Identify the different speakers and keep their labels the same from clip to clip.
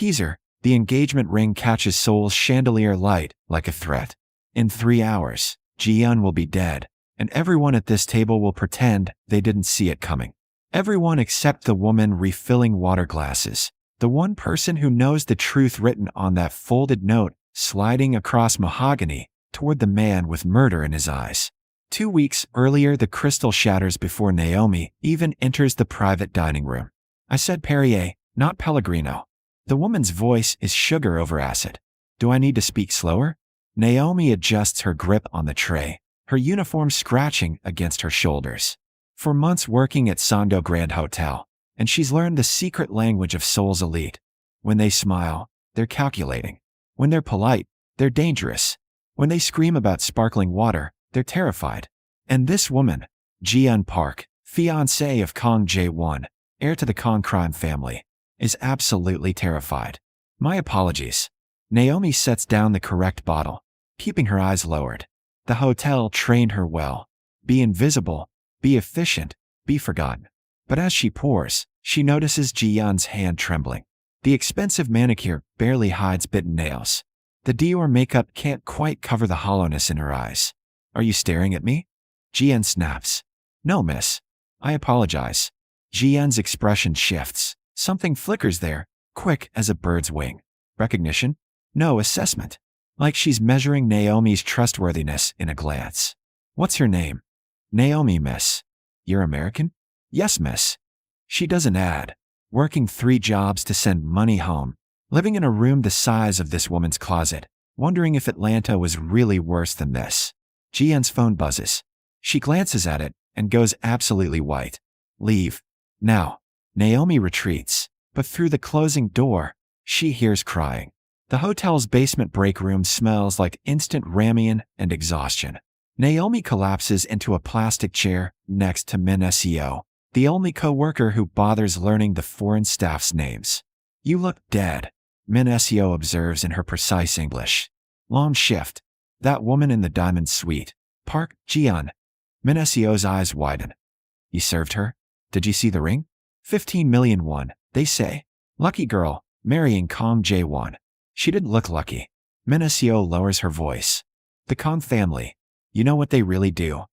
Speaker 1: Teaser, the engagement ring catches Seoul's chandelier light like a threat. In 3 hours, Ji-yeon will be dead, and everyone at this table will pretend they didn't see it coming. Everyone except the woman refilling water glasses, the one person who knows the truth written on that folded note sliding across mahogany toward the man with murder in his eyes. 2 weeks earlier, the crystal shatters before Naomi even enters the private dining room. I said Perrier, not Pellegrino. The woman's voice is sugar over acid. Do I need to speak slower? Naomi adjusts her grip on the tray, her uniform scratching against her shoulders. For months working at Sando Grand Hotel, and she's learned the secret language of Seoul's elite. When they smile, they're calculating. When they're polite, they're dangerous. When they scream about sparkling water, they're terrified. And this woman, Ji-yeon Park, fiancée of Kang Jae-won, heir to the Kang crime family, is absolutely terrified. My apologies. Naomi sets down the correct bottle, keeping her eyes lowered. The hotel trained her well. Be invisible, be efficient, be forgotten. But as she pours, she notices Ji-yeon's hand trembling. The expensive manicure barely hides bitten nails. The Dior makeup can't quite cover the hollowness in her eyes. Are you staring at me? Ji-yeon snaps. No, miss. I apologize. Ji-yeon's expression shifts. Something flickers there, quick as a bird's wing. Recognition? No, assessment. Like she's measuring Naomi's trustworthiness in a glance. What's her name? Naomi, miss. You're American? Yes, miss. She doesn't add. Working 3 jobs to send money home. Living in a room the size of this woman's closet. Wondering if Atlanta was really worse than this. Ji-yeon's phone buzzes. She glances at it and goes absolutely white. Leave. Now. Naomi retreats, but through the closing door, she hears crying. The hotel's basement break room smells like instant ramen and exhaustion. Naomi collapses into a plastic chair next to Min Seo, the only co-worker who bothers learning the foreign staff's names. You look dead, Min Seo observes in her precise English. Long shift. That woman in the diamond suite. Park Ji-yeon. Min Seo's eyes widen. You served her? Did you see the ring? 15 million won, they say. Lucky girl, marrying Kang Jae-won. She didn't look lucky. Min Seo lowers her voice. The Kang family. You know what they really do?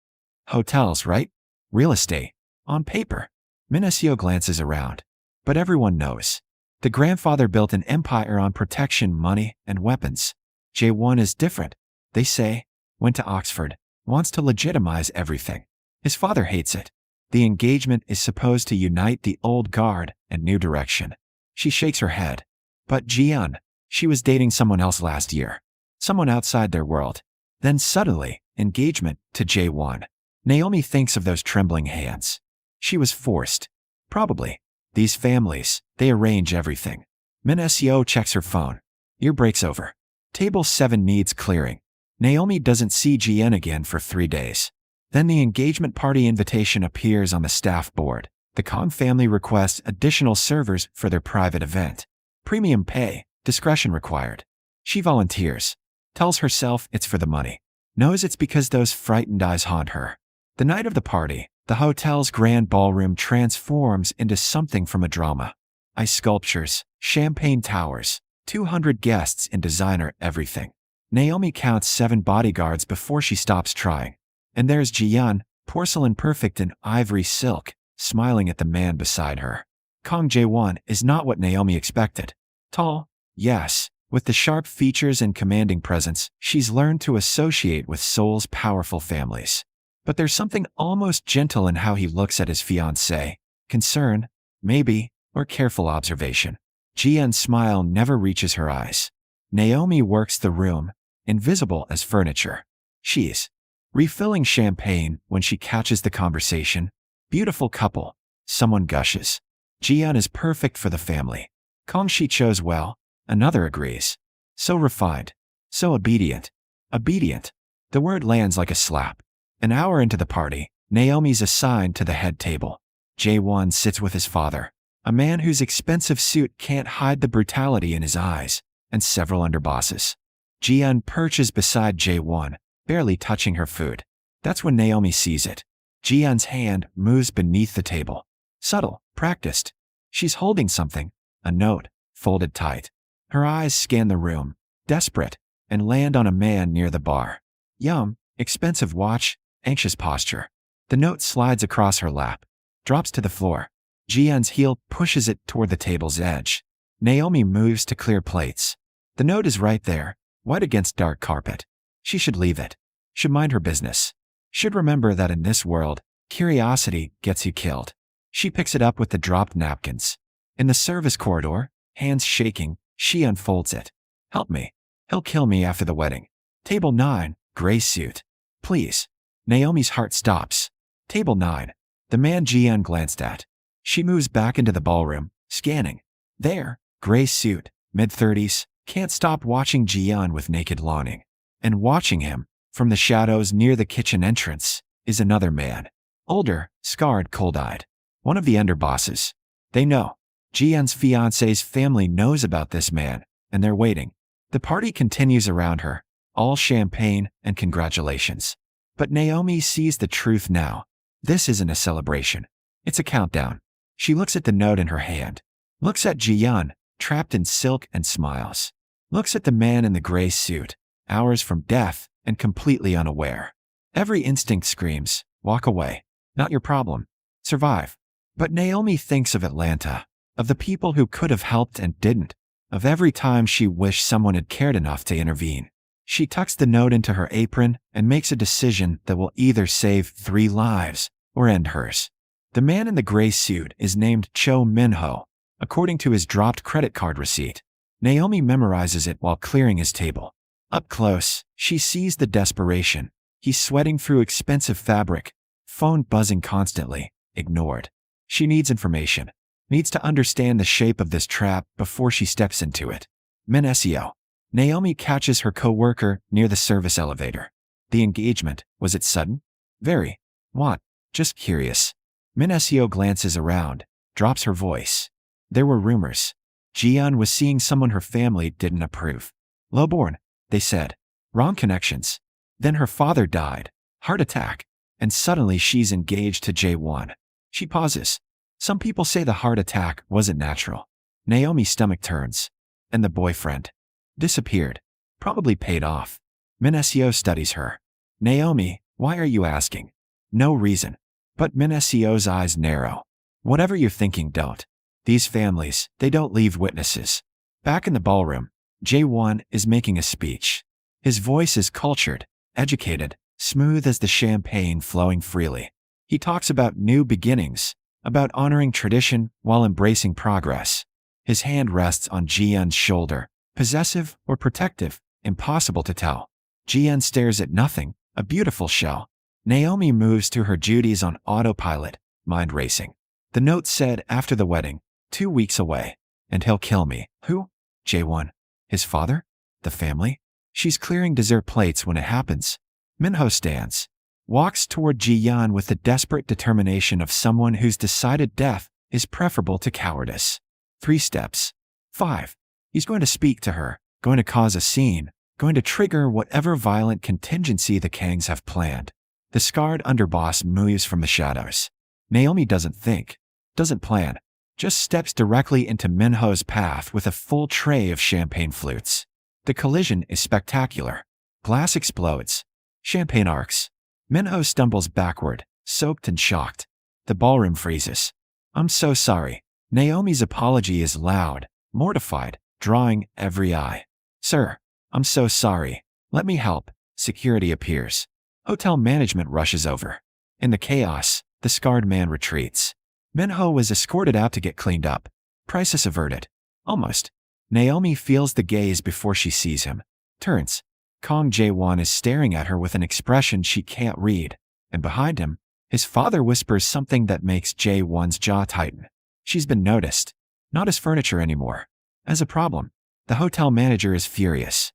Speaker 1: Hotels, right? Real estate. On paper. Min Seo glances around. But everyone knows. The grandfather built an empire on protection, money, and weapons. Jae-won is different. They say. Went to Oxford. Wants to legitimize everything. His father hates it. The engagement is supposed to unite the old guard and new direction. She shakes her head. But Ji-yeon, she was dating someone else last year. Someone outside their world. Then suddenly, engagement to Jae-won. Naomi thinks of those trembling hands. She was forced. Probably. These families, they arrange everything. Min Seo checks her phone. Ear breaks over. Table 7 needs clearing. Naomi doesn't see Ji-yeon again for 3 days. Then the engagement party invitation appears on the staff board. The Kang family requests additional servers for their private event. Premium pay, discretion required. She volunteers. Tells herself it's for the money. Knows it's because those frightened eyes haunt her. The night of the party, the hotel's grand ballroom transforms into something from a drama. Ice sculptures, champagne towers, 200 guests in designer everything. Naomi counts 7 bodyguards before she stops trying. And there's Ji-yeon, porcelain perfect in ivory silk, smiling at the man beside her. Kang Jae-won is not what Naomi expected. Tall, yes, with the sharp features and commanding presence she's learned to associate with Seoul's powerful families. But there's something almost gentle in how he looks at his fiancée. Concern, maybe, or careful observation. Ji-yeon's smile never reaches her eyes. Naomi works the room, invisible as furniture. She's refilling champagne when she catches the conversation. Beautiful couple. Someone gushes. Ji-yeon is perfect for the family. Kang she chose well. Another agrees. So refined. So obedient. Obedient. The word lands like a slap. An hour into the party, Naomi's assigned to the head table. Jae-won sits with his father, a man whose expensive suit can't hide the brutality in his eyes, and several underbosses. Ji-yeon perches beside Jae-won, barely touching her food. That's when Naomi sees it. Ji-yeon's hand moves beneath the table. Subtle, practiced. She's holding something, a note, folded tight. Her eyes scan the room, desperate, and land on a man near the bar. Yum, expensive watch, anxious posture. The note slides across her lap, drops to the floor. Ji-yeon's heel pushes it toward the table's edge. Naomi moves to clear plates. The note is right there, white against dark carpet. She should leave it. Should mind her business. Should remember that in this world, curiosity gets you killed. She picks it up with the dropped napkins. In the service corridor, hands shaking, she unfolds it. Help me. He'll kill me after the wedding. Table 9, gray suit. Please. Naomi's heart stops. Table 9. The man Ji-yeon glanced at. She moves back into the ballroom, scanning. There, gray suit, mid-30s, can't stop watching Ji-yeon with naked longing. And watching him, from the shadows near the kitchen entrance, is another man. Older, scarred, cold-eyed. One of the underbosses. They know. Ji-yeon's fiancé's family knows about this man, and they're waiting. The party continues around her, all champagne and congratulations. But Naomi sees the truth now. This isn't a celebration. It's a countdown. She looks at the note in her hand. Looks at Ji-yeon, trapped in silk, and smiles. Looks at the man in the gray suit, hours from death and completely unaware. Every instinct screams, walk away. Not your problem. Survive. But Naomi thinks of Atlanta, of the people who could have helped and didn't, of every time she wished someone had cared enough to intervene. She tucks the note into her apron and makes a decision that will either save 3 lives or end hers. The man in the gray suit is named Cho Min-ho, according to his dropped credit card receipt. Naomi memorizes it while clearing his table. Up close, she sees the desperation. He's sweating through expensive fabric, phone buzzing constantly, ignored. She needs information, needs to understand the shape of this trap before she steps into it. Min-seo. Naomi catches her co-worker near the service elevator. The engagement, was it sudden? Very. What? Just curious. Min-seo glances around, drops her voice. There were rumors. Ji-yeon was seeing someone her family didn't approve. Lowborn, they said. Wrong connections. Then her father died. Heart attack. And suddenly she's engaged to Jae-won. She pauses. Some people say the heart attack wasn't natural. Naomi's stomach turns. And the boyfriend disappeared. Probably paid off. Min-seo studies her. Naomi, why are you asking? No reason. But Min-seo's eyes narrow. Whatever you're thinking, don't. These families, they don't leave witnesses. Back in the ballroom, Jae-won is making a speech. His voice is cultured, educated, smooth as the champagne flowing freely. He talks about new beginnings, about honoring tradition while embracing progress. His hand rests on Ji-yeon's shoulder, possessive or protective, impossible to tell. Ji-yeon stares at nothing, a beautiful shell. Naomi moves to her duties on autopilot, mind racing. The note said after the wedding, 2 weeks away, and he'll kill me. Who? Jae-won. His father? The family? She's clearing dessert plates when it happens. Min-ho stands, walks toward Ji-yeon with the desperate determination of someone whose decided death is preferable to cowardice. 3 steps. 5. He's going to speak to her, going to cause a scene, going to trigger whatever violent contingency the Kangs have planned. The scarred underboss moves from the shadows. Naomi doesn't think, doesn't plan, just steps directly into Min-ho's path with a full tray of champagne flutes. The collision is spectacular. Glass explodes. Champagne arcs. Min-ho stumbles backward, soaked and shocked. The ballroom freezes. I'm so sorry. Naomi's apology is loud, mortified, drawing every eye. Sir, I'm so sorry. Let me help. Security appears. Hotel management rushes over. In the chaos, the scarred man retreats. Min-ho was escorted out to get cleaned up. Crisis averted. Almost. Naomi feels the gaze before she sees him. Turns. Kang Jae-won is staring at her with an expression she can't read. And behind him, his father whispers something that makes Jae-won's jaw tighten. She's been noticed. Not as furniture anymore. As a problem. The hotel manager is furious.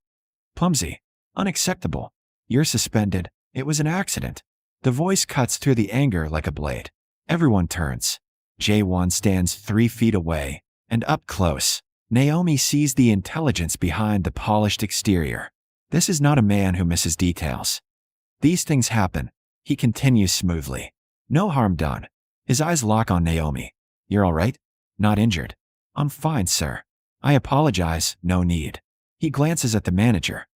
Speaker 1: Clumsy. Unacceptable. You're suspended. It was an accident. The voice cuts through the anger like a blade. Everyone turns. Jae-won stands 3 feet away, and up close, Naomi sees the intelligence behind the polished exterior. This is not a man who misses details. These things happen. He continues smoothly. No harm done. His eyes lock on Naomi. You're all right? Not injured. I'm fine, sir. I apologize, no need. He glances at the manager.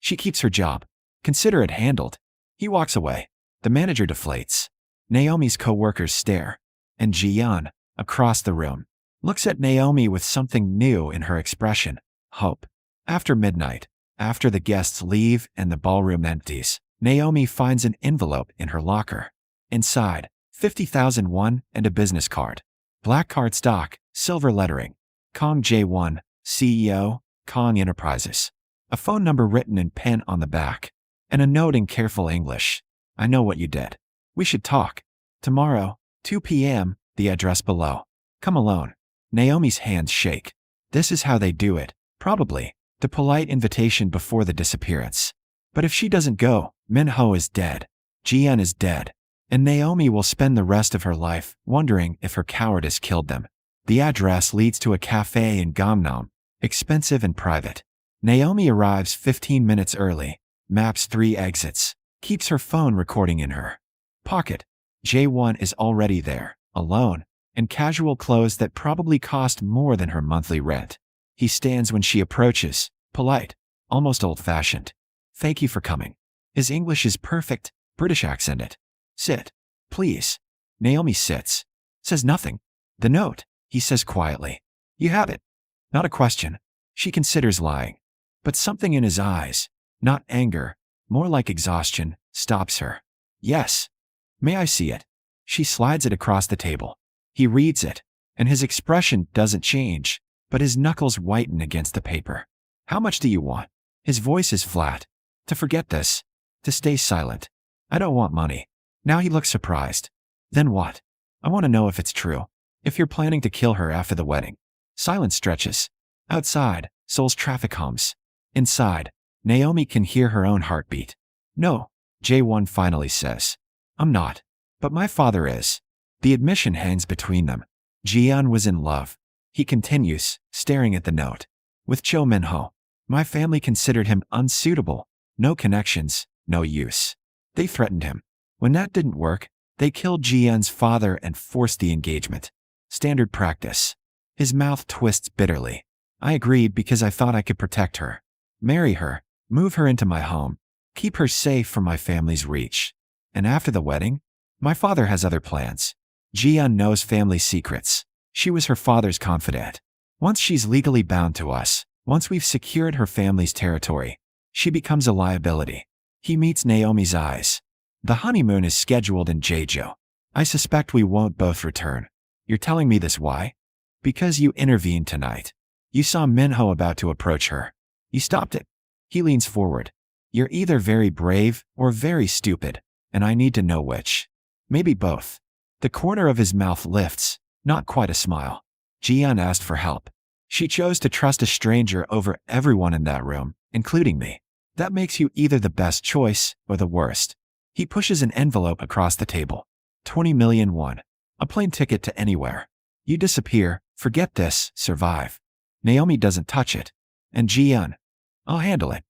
Speaker 1: She keeps her job. Consider it handled. He walks away. The manager deflates. Naomi's co-workers stare. And Ji-yeon, across the room, looks at Naomi with something new in her expression. Hope. After midnight, after the guests leave and the ballroom empties, Naomi finds an envelope in her locker. Inside, 50,000 won and a business card. Black cardstock, silver lettering. Kong Jae-won, CEO, Kong Enterprises. A phone number written in pen on the back. And a note in careful English. I know what you did. We should talk. Tomorrow, 2 p.m., the address below. Come alone. Naomi's hands shake. This is how they do it, probably. The polite invitation before the disappearance. But if she doesn't go, Min-ho is dead. Ji-yeon is dead. And Naomi will spend the rest of her life wondering if her cowardice killed them. The address leads to a cafe in Gangnam, expensive and private. Naomi arrives 15 minutes early, maps 3 exits, keeps her phone recording in her pocket. Jae-won is already there, alone, in casual clothes that probably cost more than her monthly rent. He stands when she approaches, polite, almost old-fashioned. Thank you for coming. His English is perfect, British accented. Sit. Please. Naomi sits. Says nothing. The note, he says quietly. You have it. Not a question. She considers lying. But something in his eyes, not anger, more like exhaustion, stops her. Yes. May I see it? She slides it across the table. He reads it, and his expression doesn't change, but his knuckles whiten against the paper. How much do you want? His voice is flat. To forget this. To stay silent. I don't want money. Now he looks surprised. Then what? I want to know if it's true. If you're planning to kill her after the wedding. Silence stretches. Outside, Seoul's traffic hums. Inside, Naomi can hear her own heartbeat. No, Jae-won finally says. I'm not. But my father is. The admission hangs between them. Ji-yeon was in love. He continues, staring at the note. With Cho Min-ho. My family considered him unsuitable. No connections, no use. They threatened him. When that didn't work, they killed Ji-yeon's father and forced the engagement. Standard practice. His mouth twists bitterly. I agreed because I thought I could protect her. Marry her, move her into my home, keep her safe from my family's reach. And after the wedding, my father has other plans. Ji-yeon knows family secrets. She was her father's confidant. Once she's legally bound to us, once we've secured her family's territory, she becomes a liability. He meets Naomi's eyes. The honeymoon is scheduled in Jeju. I suspect we won't both return. You're telling me this why? Because you intervened tonight. You saw Min-ho about to approach her. You stopped it. He leans forward. You're either very brave or very stupid, and I need to know which. Maybe both. The corner of his mouth lifts, not quite a smile. Ji-yeon asked for help. She chose to trust a stranger over everyone in that room, including me. That makes you either the best choice or the worst. He pushes an envelope across the table. 20 million won. A plane ticket to anywhere. You disappear, forget this, survive. Naomi doesn't touch it. And Ji-yeon. I'll handle it.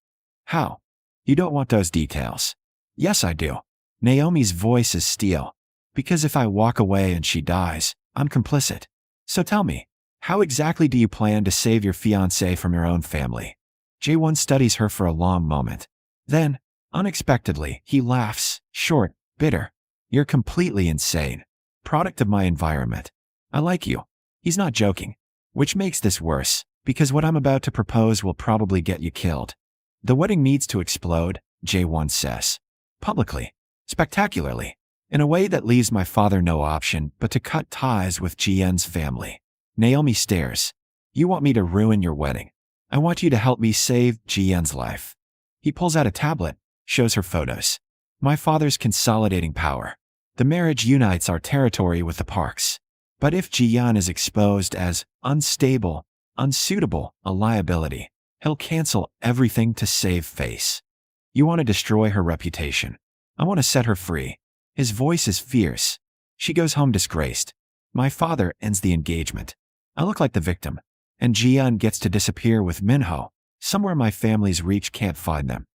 Speaker 1: How? You don't want those details. Yes, I do. Naomi's voice is steel. Because if I walk away and she dies, I'm complicit. So tell me, how exactly do you plan to save your fiancée from your own family? Jae-won studies her for a long moment. Then, unexpectedly, he laughs, short, bitter. You're completely insane. Product of my environment. I like you. He's not joking. Which makes this worse, because what I'm about to propose will probably get you killed. The wedding needs to explode, Jae-won says. Publicly. Spectacularly. In a way that leaves my father no option but to cut ties with Ji-yeon's family. Naomi stares. You want me to ruin your wedding. I want you to help me save Ji-yeon's life. He pulls out a tablet, shows her photos. My father's consolidating power. The marriage unites our territory with the parks. But if Ji-yeon is exposed as unstable, unsuitable, a liability, he'll cancel everything to save face. You want to destroy her reputation. I want to set her free. His voice is fierce. She goes home disgraced. My father ends the engagement. I look like the victim. And Ji-yeon gets to disappear with Min-ho. Somewhere my family's reach can't find them.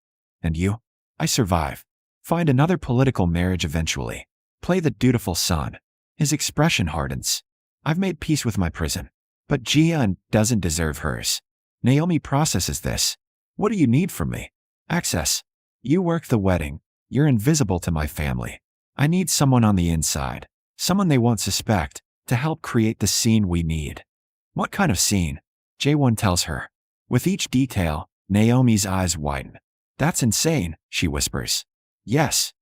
Speaker 1: And you? I survive. Find another political marriage eventually. Play the dutiful son. His expression hardens. I've made peace with my prison. But Ji-yeon doesn't deserve hers. Naomi processes this. What do you need from me? Access. You work the wedding. You're invisible to my family. I need someone on the inside. Someone they won't suspect, to help create the scene we need. What kind of scene? Jae-won tells her. With each detail, Naomi's eyes widen. That's insane, she whispers. Yes.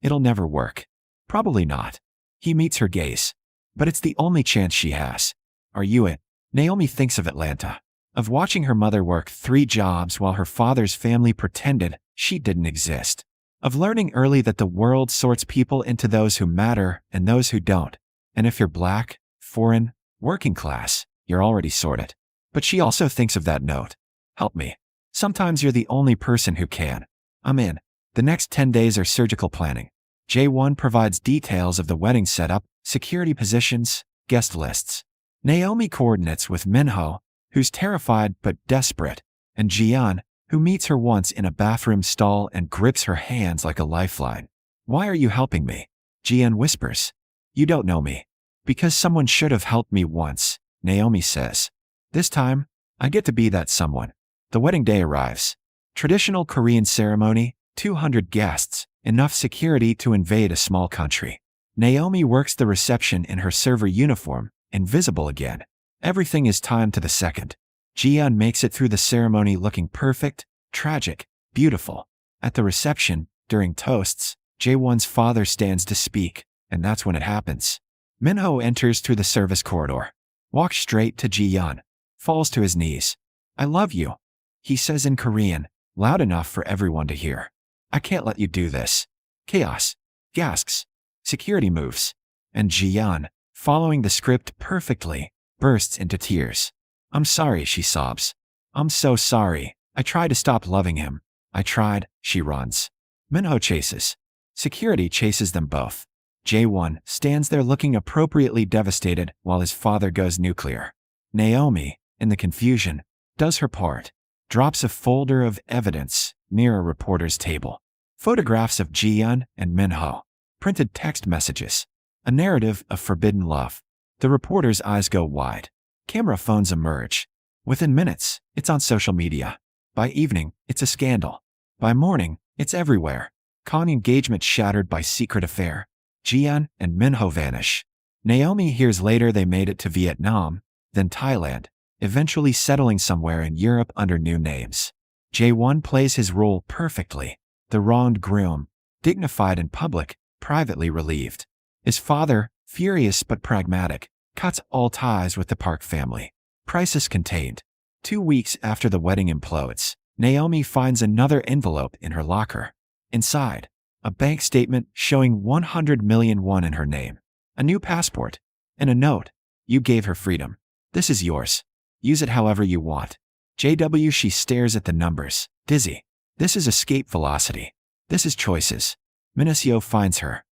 Speaker 1: It'll never work. Probably not. He meets her gaze. But it's the only chance she has. Are you it? Naomi thinks of Atlanta. Of watching her mother work 3 jobs while her father's family pretended she didn't exist. Of learning early that the world sorts people into those who matter and those who don't. And if you're black, foreign, working class, you're already sorted. But she also thinks of that note. Help me. Sometimes you're the only person who can. I'm in. The next 10 days are surgical planning. Jae-won provides details of the wedding setup, security positions, guest lists. Naomi coordinates with Minho, who's terrified but desperate, and Ji-yeon, who meets her once in a bathroom stall and grips her hands like a lifeline. Why are you helping me? Ji-yeon whispers. You don't know me. Because someone should have helped me once, Naomi says. This time, I get to be that someone. The wedding day arrives. Traditional Korean ceremony, 200 guests, enough security to invade a small country. Naomi works the reception in her server uniform, invisible again. Everything is timed to the second. Ji-yeon makes it through the ceremony looking perfect, tragic, beautiful. At the reception, during toasts, Jae-won's father stands to speak, and that's when it happens. Minho enters through the service corridor. Walks straight to Ji-yeon. Falls to his knees. I love you. He says in Korean, loud enough for everyone to hear. I can't let you do this. Chaos. Gasps. Security moves. And Ji-yeon, following the script perfectly, bursts into tears. I'm sorry, she sobs. I'm so sorry. I tried to stop loving him. I tried, she runs. Minho chases. Security chases them both. Jae-won stands there looking appropriately devastated while his father goes nuclear. Naomi, in the confusion, does her part. Drops a folder of evidence near a reporter's table. Photographs of Ji-yeon and Minho. Printed text messages. A narrative of forbidden love. The reporter's eyes go wide. Camera phones emerge. Within minutes, it's on social media. By evening, it's a scandal. By morning, it's everywhere. Con engagement shattered by secret affair. Ji-yeon and Minho vanish. Naomi hears later they made it to Vietnam, then Thailand, eventually settling somewhere in Europe under new names. Jae-won plays his role perfectly. The wronged groom, dignified in public, privately relieved. His father, furious but pragmatic, cuts all ties with the Park family. Crisis contained. 2 weeks after the wedding implodes, Naomi finds another envelope in her locker. Inside, a bank statement showing 100 million won in her name. A new passport. And a note. You gave her freedom. This is yours. Use it however you want. JW. She stares at the numbers, dizzy. This is escape velocity. This is choices. Minacio finds her.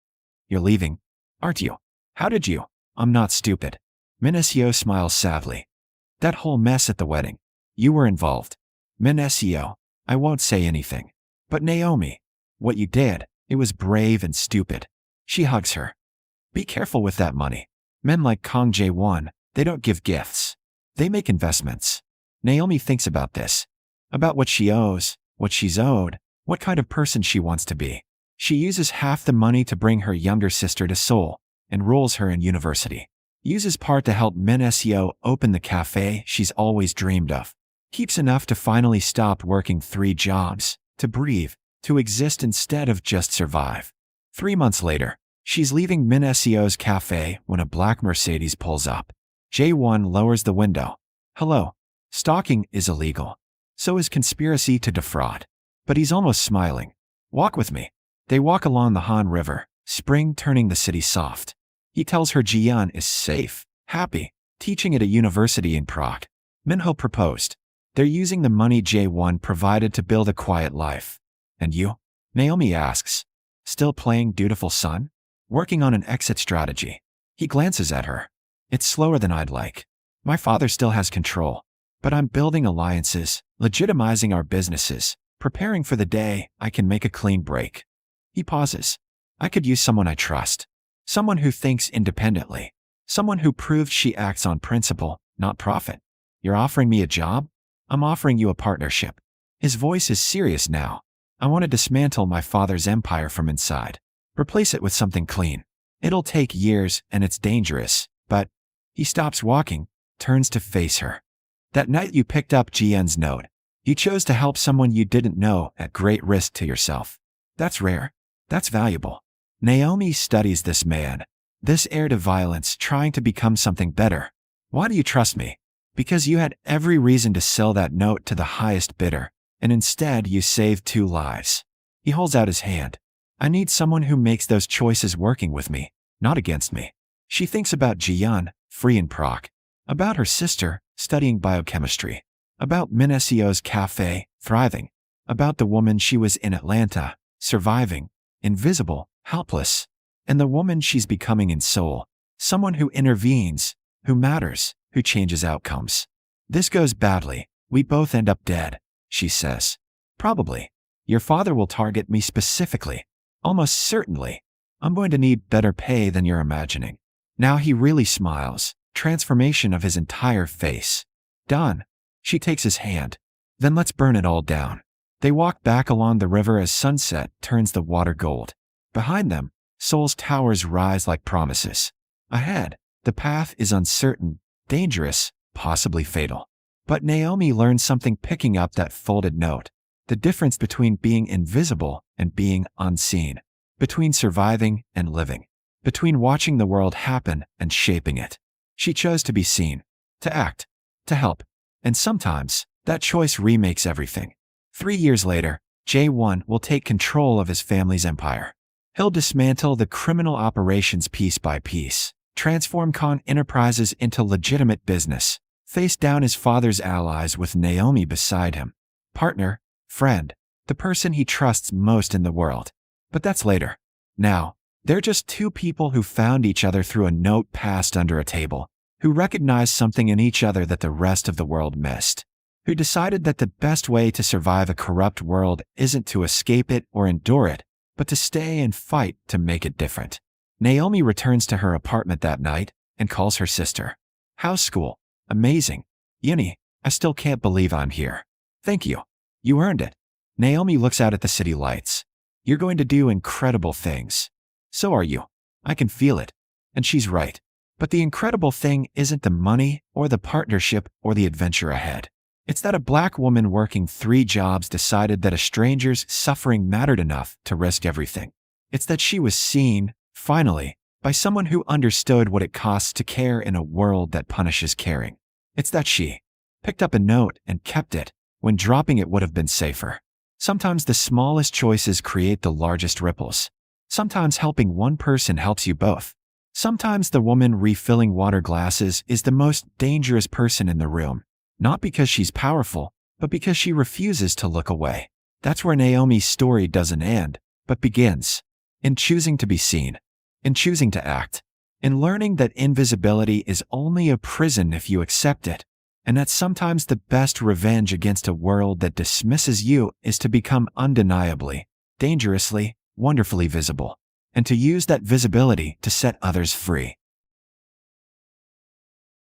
Speaker 1: You're leaving, aren't you? How did you? I'm not stupid. Minacio smiles sadly. That whole mess at the wedding. You were involved. Minacio, I won't say anything. But Naomi, what you did, it was brave and stupid. She hugs her. Be careful with that money. Men like Kang Jae-won, they don't give gifts. They make investments. Naomi thinks about this. About what she owes, what she's owed, what kind of person she wants to be. She uses half the money to bring her younger sister to Seoul, enrolls her in university. Uses part to help Minacio open the cafe she's always dreamed of. Keeps enough to finally stop working 3 jobs, to breathe, to exist instead of just survive. 3 months later, she's leaving Minacio's cafe when a black Mercedes pulls up. Jae-won lowers the window. Hello. Stalking is illegal. So is conspiracy to defraud. But he's almost smiling. Walk with me. They walk along the Han River, spring turning the city soft. He tells her Ji-yeon is safe, happy, teaching at a university in Prague. Minho proposed. They're using the money Jae-won provided to build a quiet life. And you? Naomi asks. Still playing dutiful son? Working on an exit strategy. He glances at her. It's slower than I'd like. My father still has control. But I'm building alliances, legitimizing our businesses, preparing for the day I can make a clean break. He pauses. I could use someone I trust. Someone who thinks independently. Someone who proves she acts on principle, not profit. You're offering me a job? I'm offering you a partnership. His voice is serious now. I want to dismantle my father's empire from inside. Replace it with something clean. It'll take years and it's dangerous, but he stops walking, turns to face her. That night you picked up Jian's note. You chose to help someone you didn't know at great risk to yourself. That's rare. That's valuable. Naomi studies this man, this heir to violence, trying to become something better. Why do you trust me? Because you had every reason to sell that note to the highest bidder, and instead you saved 2 lives. He holds out his hand. I need someone who makes those choices working with me, not against me. She thinks about Jian, free in Prague, about her sister, studying biochemistry, about Minasio's cafe, thriving, about the woman she was in Atlanta, surviving, invisible, helpless, and the woman she's becoming in Seoul, someone who intervenes, who matters, who changes outcomes. This goes badly. We both end up dead, she says. Probably. Your father will target me specifically. Almost certainly. I'm going to need better pay than you're imagining. Now he really smiles, transformation of his entire face. Done. She takes his hand. Then let's burn it all down. They walk back along the river as sunset turns the water gold. Behind them, Seoul's towers rise like promises. Ahead, the path is uncertain, dangerous, possibly fatal. But Naomi learns something picking up that folded note. The difference between being invisible and being unseen. Between surviving and living. Between watching the world happen and shaping it. She chose to be seen, to act, to help. And sometimes, that choice remakes everything. 3 years later, Jae-won will take control of his family's empire. He'll dismantle the criminal operations piece by piece, transform Khan Enterprises into legitimate business, face down his father's allies with Naomi beside him. Partner, friend, the person he trusts most in the world. But that's later. Now, they're just 2 people who found each other through a note passed under a table, who recognized something in each other that the rest of the world missed, who decided that the best way to survive a corrupt world isn't to escape it or endure it, but to stay and fight to make it different. Naomi returns to her apartment that night and calls her sister. How's school? Amazing. Uni, I still can't believe I'm here. Thank you. You earned it. Naomi looks out at the city lights. You're going to do incredible things. So are you. I can feel it. And she's right. But the incredible thing isn't the money or the partnership or the adventure ahead. It's that a black woman working 3 jobs decided that a stranger's suffering mattered enough to risk everything. It's that she was seen, finally, by someone who understood what it costs to care in a world that punishes caring. It's that she picked up a note and kept it when dropping it would have been safer. Sometimes the smallest choices create the largest ripples. Sometimes helping one person helps you both. Sometimes the woman refilling water glasses is the most dangerous person in the room, not because she's powerful, but because she refuses to look away. That's where Naomi's story doesn't end, but begins. In choosing to be seen, in choosing to act, in learning that invisibility is only a prison if you accept it, and that sometimes the best revenge against a world that dismisses you is to become undeniably, dangerously, wonderfully visible, and to use that visibility to set others free.